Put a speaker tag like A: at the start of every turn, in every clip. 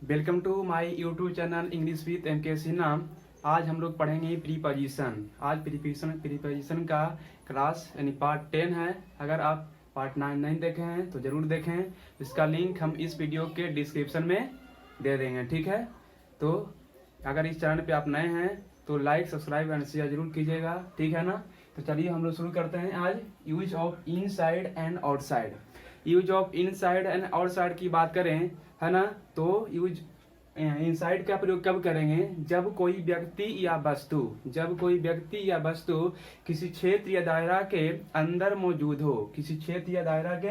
A: Welcome to my YouTube channel English with M K Sinha. आज हम लोग पढ़ेंगे प्रीपोजिशन। आज प्रीपोजिशन का क्लास यानी पार्ट 10 है। अगर आप पार्ट 9 नहीं देखे हैं तो जरूर देखें। इसका लिंक हम इस वीडियो के डिस्क्रिप्शन में दे देंगे, ठीक है। तो अगर इस चैनल पे आप नए हैं तो लाइक सब्सक्राइब एंड शेयर जरूर कीजिएगा, ठीक है ना। तो चलिए हम लोग शुरू करते हैं। आज use of inside and outside. Use of inside and outside की बात करें, है ना, तो यूज इनसाइड का प्रयोग कब करेंगे? जब कोई व्यक्ति या वस्तु किसी क्षेत्र या दायरा के अंदर मौजूद हो, किसी क्षेत्र या दायरा के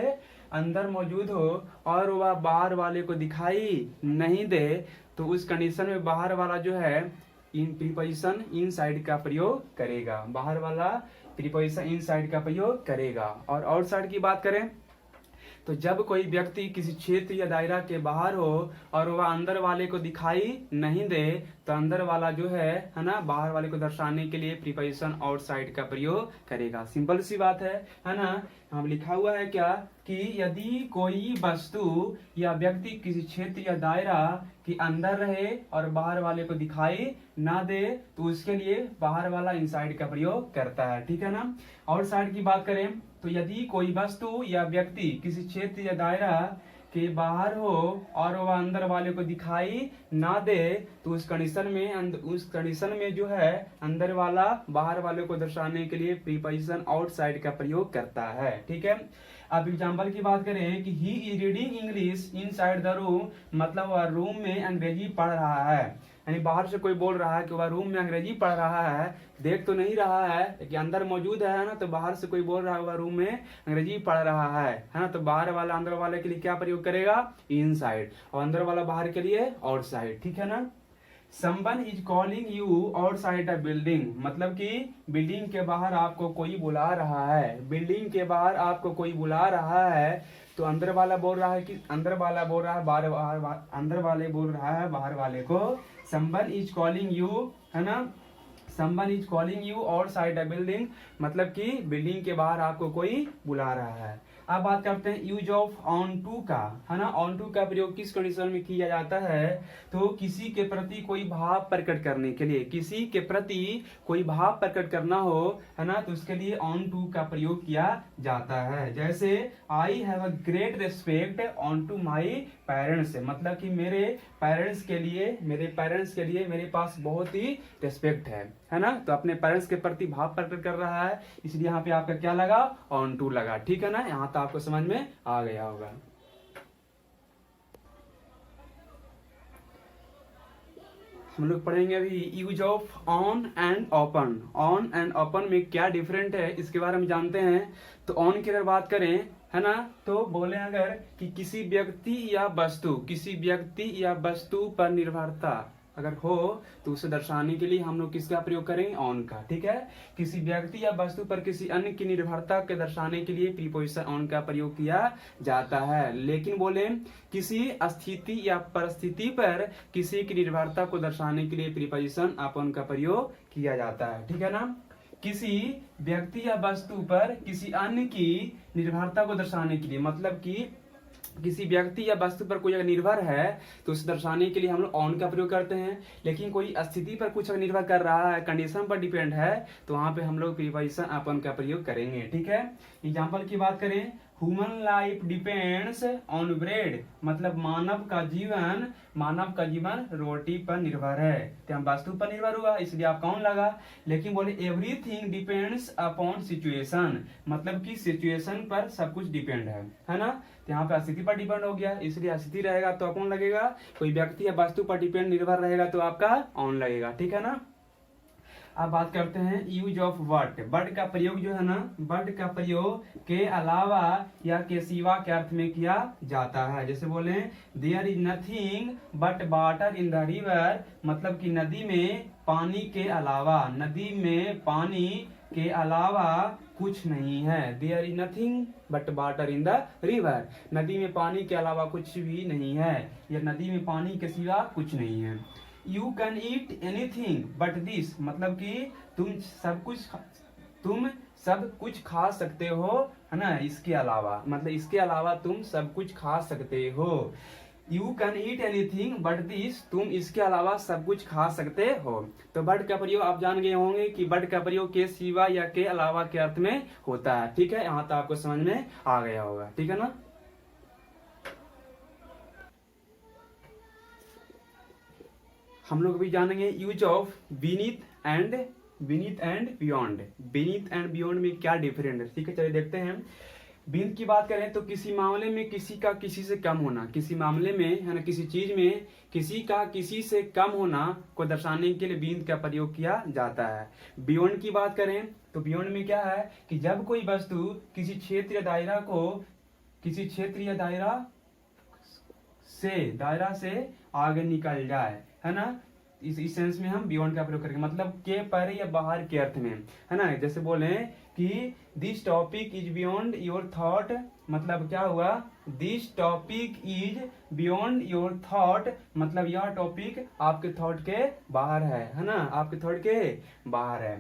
A: अंदर मौजूद हो और वह बाहर वाले को दिखाई नहीं दे, तो उस कंडीशन में बाहर वाला जो है इन प्रीपोजिशन इनसाइड का प्रयोग करेगा। बाहर वाला प्रीपोजिशन इनसाइड का प्रयोग करेगा। और आउटसाइड की बात करें तो जब कोई व्यक्ति किसी क्षेत्र या दायरा के बाहर हो और वह अंदर वाले को दिखाई नहीं दे, तो अंदर वाला जो है ना, बाहर वाले को दर्शाने के लिए प्रीपोजिशन आउटसाइड का प्रयोग करेगा। सिंपल सी बात है ना। हम लिखा हुआ है क्या कि यदि कोई वस्तु या व्यक्ति किसी क्षेत्र या दायरा के अंदर रहे और बाहर वाले को दिखाई ना दे, तो उसके लिए बाहर वाला इनसाइड का प्रयोग करता है, ठीक है ना। आउटसाइड की बात करें तो यदि कोई वस्तु या व्यक्ति किसी क्षेत्र या दायरा के बाहर हो और वह अंदर वाले को दिखाई ना दे, तो उस कंडीशन में जो है अंदर वाला बाहर वाले को दर्शाने के लिए प्रीपोजिशन आउटसाइड का प्रयोग करता है, ठीक है। अब एग्जाम्पल की बात करें कि he is reading English inside the room, मतलब वह रूम में अंग्रेजी पढ़ रहा है। यानी बाहर से कोई बोल रहा है कि वह रूम में अंग्रेजी पढ़ रहा है, देख तो नहीं रहा है कि अंदर मौजूद है ना। तो बाहर से कोई बोल रहा है वह रूम में अंग्रेजी पढ़ रहा है ना। तो बाहर वाला अंदर वाले के लिए क्या प्रयोग करेगा? इनसाइड। और अंदर वाला बाहर के लिए आउटसाइड, ठीक है ना। Someone is calling you outside the building, मतलब कि बिल्डिंग के बाहर आपको कोई बुला रहा है। बिल्डिंग के बाहर आपको कोई बुला रहा है, तो अंदर वाला बोल रहा है कि अंदर वाला बोल रहा है अंदर वाले बोल रहा है बाहर वाले को समवन इज कॉलिंग यू, है ना। Someone is calling you outside the building, मतलब कि बिल्डिंग के बाहर आपको कोई बुला रहा है। अब बात करते हैं यूज ऑफ ऑन टू का, है ना। ऑन टू का प्रयोग किस कंडीशन में किया जाता है? तो किसी के प्रति कोई भाव प्रकट करने के लिए, किसी के प्रति कोई भाव प्रकट करना हो, है ना, तो उसके लिए ऑन टू का प्रयोग किया जाता है। जैसे I have a great respect on to my parents, मतलब कि मेरे पेरेंट्स के लिए मेरे पास बहुत ही रिस्पेक्ट है ना। तो अपने पेरेंट्स के प्रति भाव प्रकट कर रहा है, इसलिए यहाँ पे आपका क्या लगा? ऑन टू लगा, ठीक है ना। यहाँ तो आपको समझ में आ गया होगा। हम लोग पढ़ेंगे अभी use of on and open. On and open में क्या डिफरेंट है इसके बारे में जानते हैं। तो ऑन की अगर बात करें, है ना, तो बोले अगर कि किसी व्यक्ति या वस्तु पर निर्भरता अगर हो, तो उसे दर्शाने के लिए हम लोग किसका प्रयोग करेंगे? ऑन का, ठीक है। किसी व्यक्ति या वस्तु पर किसी अन्य की निर्भरता के दर्शाने के लिए प्रीपोजिशन ऑन का प्रयोग किया जाता है। लेकिन बोले किसी स्थिति या परिस्थिति पर किसी की निर्भरता को दर्शाने के लिए प्रीपोजिशन अपॉन का प्रयोग किया जाता है, ठीक है ना। किसी व्यक्ति या वस्तु पर किसी अन्य की निर्भरता को दर्शाने के लिए, मतलब कि किसी व्यक्ति या वस्तु पर कोई अगर निर्भर है तो उसे दर्शाने के लिए हम लोग ऑन का प्रयोग करते हैं। लेकिन कोई स्थिति पर कुछ अगर निर्भर कर रहा है, कंडीशन पर डिपेंड है, तो वहां पे हम लोग प्रीपोजिशन अपॉन का प्रयोग करेंगे, ठीक है। एग्जांपल की बात करें, human life depends on bread, मतलब मानव का जीवन रोटी पर निर्भर है। तो हम वस्तु पर निर्भर हुआ इसलिए आप कौन लगा। लेकिन बोले एवरीथिंग डिपेंड्स अपॉन सिचुएशन, मतलब कि सिचुएशन पर सब कुछ डिपेंड है ना। तो यहाँ पे स्थिति पर डिपेंड हो गया, इसलिए स्थिति रहेगा तो अपॉन लगेगा। कोई व्यक्ति या वस्तु पर डिपेंड निर्भर रहेगा तो आपका ऑन लगेगा, ठीक है ना। अब बात करते हैं यूज ऑफ बट। बट का प्रयोग जो है ना, बट का प्रयोग के अलावा या के सिवा के अर्थ में किया जाता है। जैसे बोले there is nothing but water in the river, मतलब कि नदी में पानी के अलावा कुछ नहीं है। There is nothing but water in the river, नदी में पानी के अलावा कुछ भी नहीं है, या नदी में पानी के सिवा कुछ नहीं है। You can eat anything but this, मतलब कि तुम सब कुछ खा सकते हो, है ना, इसके अलावा, मतलब इसके अलावा तुम सब कुछ खा सकते हो। You can eat anything but this, तुम इसके अलावा सब कुछ खा सकते हो। तो बट का प्रयोग आप जान गए होंगे कि बट का प्रयोग के सिवा या के अलावा के अर्थ में होता है। ठीक है, यहाँ तो आपको समझ में आ गया होगा। ठीक है ना। हम लोग अभी जानेंगे use of beneath and beyond. Beneath and beyond में क्या डिफरेंट है, ठीक है, चलिए देखते हैं। बीनीथ की बात करें तो किसी मामले में किसी का किसी से कम होना, किसी मामले में है ना, किसी चीज में किसी का किसी से कम होना को दर्शाने के लिए बीनीथ का प्रयोग किया जाता है। बियॉन्ड की बात करें तो बियॉन्ड में क्या है कि जब कोई वस्तु किसी क्षेत्र या दायरा को, किसी क्षेत्र या दायरा से आगे निकल जाए, है ना, इस सेंस में हम बियॉन्ड का प्रयोग करेंगे, मतलब के परे या बाहर के अर्थ में, है ना। जैसे बोले कि this topic is beyond your thought, मतलब क्या हुआ, this topic is beyond your thought, मतलब यह टॉपिक आपके थॉट के बाहर है ना, आपके थॉट के बाहर है।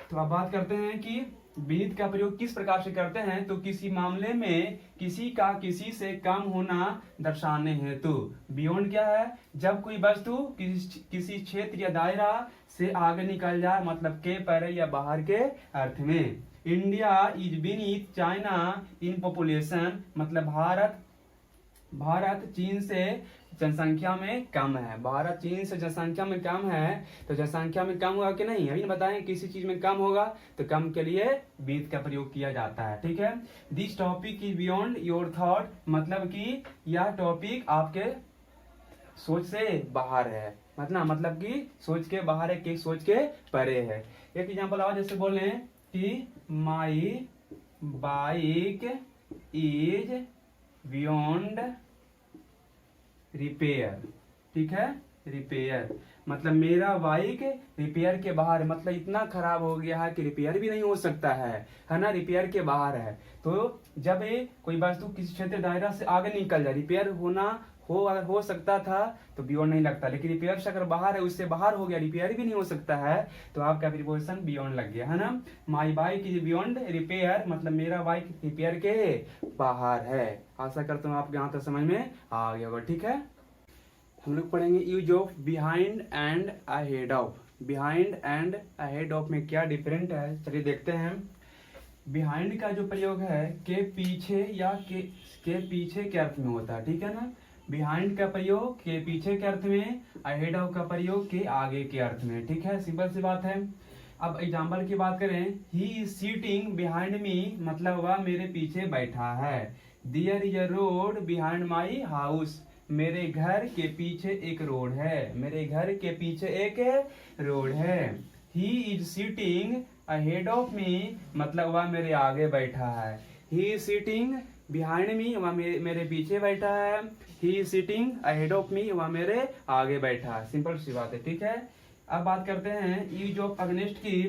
A: तो अब बात करते हैं कि बीनीथ का प्रयोग किस प्रकार से करते हैं, तो किसी मामले में किसी का किसी से कम होना दर्शाने हेतु। बियॉन्ड क्या है, जब कोई वस्तु किसी क्षेत्र या दायरा से आगे निकल जाए, मतलब के परे या बाहर के अर्थ में। India is beneath China in population, मतलब भारत चीन से जनसंख्या में कम है। भारत चीन से जनसंख्या में कम है, तो जनसंख्या में कम हुआ कि नहीं, अभी बताएं किसी चीज में कम होगा तो कम के लिए बीनीथ का प्रयोग किया जाता है। ठीक है, this topic is beyond your thought, मतलब कि यह टॉपिक आपके सोच से बाहर है, मतलब कि सोच के बाहर है, कि सोच के परे है। एक एग्जांपल और जैसे बोले कि my bike is beyond repair. ठीक है, रिपेयर मतलब मेरा बाइक रिपेयर के बाहर है, मतलब इतना खराब हो गया है कि रिपेयर भी नहीं हो सकता है ना, रिपेयर के बाहर है। तो जब कोई वस्तु किसी क्षेत्र दायरा से आगे निकल जाए, रिपेयर अगर हो सकता था तो बियॉन्ड नहीं लगता, लेकिन रिपेयर से अगर बाहर है, उससे बाहर हो गया, रिपेयर भी नहीं हो सकता है, तो आपका प्रीपोजिशन बियॉन्ड लग गया, है ना। My bike is beyond repair, मतलब मेरा बाइक रिपेयर के बाहर है। आशा करता हूँ आपके यहाँ तक समझ में आ गया होगा। ठीक है, हम लोग पढ़ेंगे use of behind and ahead of. Behind and ahead of में क्या डिफरेंट है, चलिए देखते हैं। बिहाइंड का जो प्रयोग है के पीछे या के पीछे के अर्थ में होता है। ठीक है ना, बिहाइंड का प्रयोग के पीछे के अर्थ में, अहेड ऑफ का प्रयोग के आगे के अर्थ में। ठीक है, सिंपल सी बात है। अब एग्जाम्पल की बात करें, he is sitting behind me, मतलब वह मेरे पीछे बैठा है। There is a road behind my house, मेरे घर के पीछे एक रोड है, मेरे घर के पीछे एक रोड है। ही is seating ahead of me, मतलब वह मेरे आगे बैठा है। ही इज सीटिंग बिहाइंड मी, वह मेरे पीछे बैठा है। ही is seating ahead of me, वह मेरे आगे बैठा है। सिंपल सी बात है। ठीक है, अब बात करते हैं यूज ऑफ अगेंस्ट की।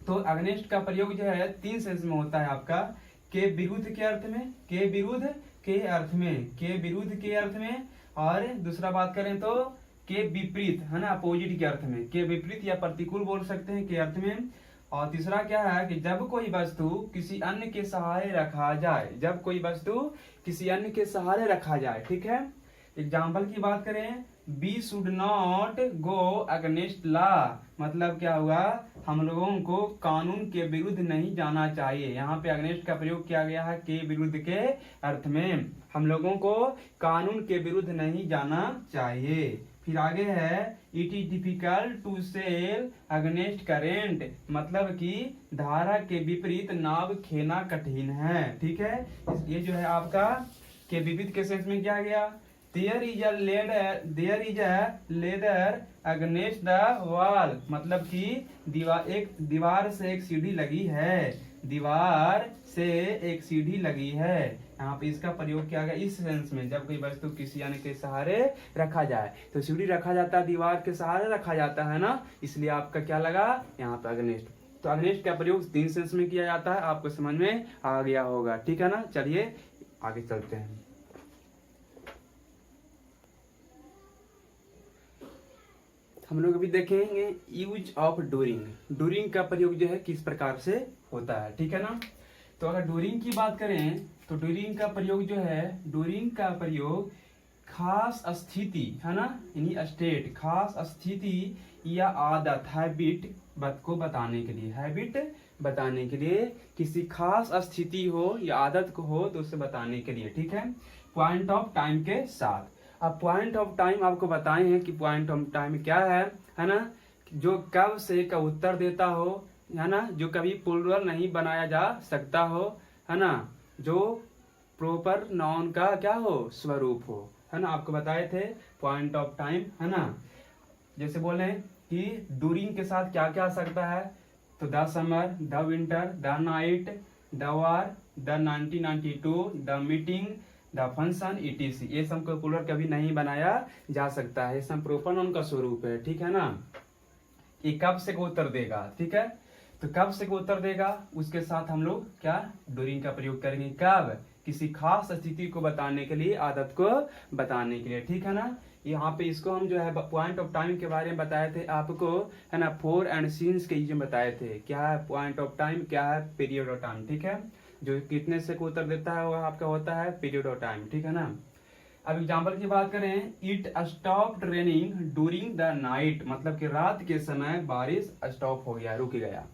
A: तो अगेंस्ट का प्रयोग जो है 3 सेंस में होता है आपका, के विरुद्ध के अर्थ में, के विरुद्ध के अर्थ में, के विरुद्ध के अर्थ में, और दूसरा बात करें तो के विपरीत, है ना, अपोजिट के अर्थ में, के विपरीत या प्रतिकूल बोल सकते हैं के अर्थ में। और तीसरा क्या है कि जब कोई वस्तु किसी अन्य के सहारे रखा जाए, जब कोई वस्तु किसी अन्य के सहारे रखा जाए। ठीक है, एग्जाम्पल की बात करें, we should not go against law, मतलब क्या हुआ, हम लोगों को कानून के विरुद्ध नहीं जाना चाहिए। यहाँ पे अगेंस्ट का प्रयोग किया गया है के विरुद्ध के अर्थ में, हम लोगों को कानून के विरुद्ध नहीं जाना चाहिए। फिर आगे है it is difficult to sail against current, मतलब कि धारा के विपरीत नाव खेना कठिन है। ठीक है, ये जो है आपका के विपरीत के सेंस में क्या गया, there is a ladder against the wall, मतलब कि दीवार से एक सीढ़ी लगी है, दीवार से एक सीढ़ी लगी है। यहाँ पे इसका प्रयोग किया गया इस सेंस में, जब कोई वस्तु किसी अन्य के सहारे रखा जाए, तो सीढ़ी रखा जाता है, दीवार के सहारे रखा जाता है ना, इसलिए आपका क्या लगा यहाँ पे अगेंस्ट। तो अगेंस्ट का प्रयोग 3 सेंस में किया जाता है, आपको समझ में आ गया होगा। ठीक है ना, चलिए आगे चलते हैं। हम लोग अभी देखेंगे यूज ऑफ डूरिंग। डूरिंग का प्रयोग जो है किस प्रकार से होता है। ठीक है ना, तो अगर डूरिंग की बात करें तो डूरिंग का प्रयोग जो है, डूरिंग का प्रयोग खास स्थिति है ना, यानी स्टेट, खास स्थिति या आदत, हैबिट को बताने के लिए, हैबिट बताने के लिए, किसी खास स्थिति हो या आदत को हो तो उसे बताने के लिए, ठीक है, पॉइंट ऑफ टाइम के साथ। अब पॉइंट ऑफ टाइम आपको बताए हैं कि पॉइंट ऑफ टाइम क्या है ना, जो कब से का उत्तर देता हो, है ना, जो कभी प्लूरल नहीं बनाया जा सकता हो, है ना, जो प्रॉपर नाउन का क्या हो, स्वरूप हो, है ना, आपको बताए थे पॉइंट ऑफ टाइम, है ना। जैसे बोले कि डूरिंग के साथ क्या क्या आ सकता है, तो the summer, the winter, the night, the war, the 1992, the meeting, the function, etc, ये सब को प्लूरल कभी नहीं बनाया जा सकता है, ये सब प्रॉपर नाउन का स्वरूप है, ठीक है ना। ये कब से को उत्तर देगा, ठीक है, तो कब से को उत्तर देगा, उसके साथ हम लोग क्या डूरिंग का प्रयोग करेंगे, कब, किसी खास स्थिति को बताने के लिए, आदत को बताने के लिए, ठीक है ना। यहाँ पे इसको हम जो है पॉइंट ऑफ टाइम के बारे में बताए थे आपको, है ना, फोर एंड सीन्स के जो बताए थे, क्या है पॉइंट ऑफ टाइम, क्या है पीरियड ऑफ टाइम, ठीक है, जो कितने से को उत्तर देता है वह आपका होता है पीरियड ऑफ टाइम, ठीक है ना। अब एग्जाम्पल की बात करें, it stopped raining during the night, मतलब कि रात के समय बारिश स्टॉप हो गया, रुक गया,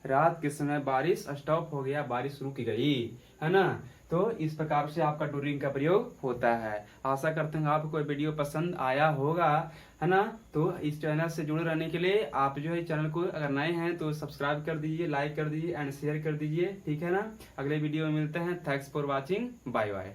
A: रात के समय बारिश स्टॉप हो गया, बारिश रुक गई, है ना। तो इस प्रकार से आपका डूरिंग का प्रयोग होता है। आशा करते हैं आपको वीडियो पसंद आया होगा, है ना। तो इस चैनल से जुड़े रहने के लिए आप जो है चैनल को अगर नए हैं तो सब्सक्राइब कर दीजिए, लाइक कर दीजिए एंड शेयर कर दीजिए, ठीक है ना। अगले वीडियो में मिलते हैं, thanks for watching, bye bye.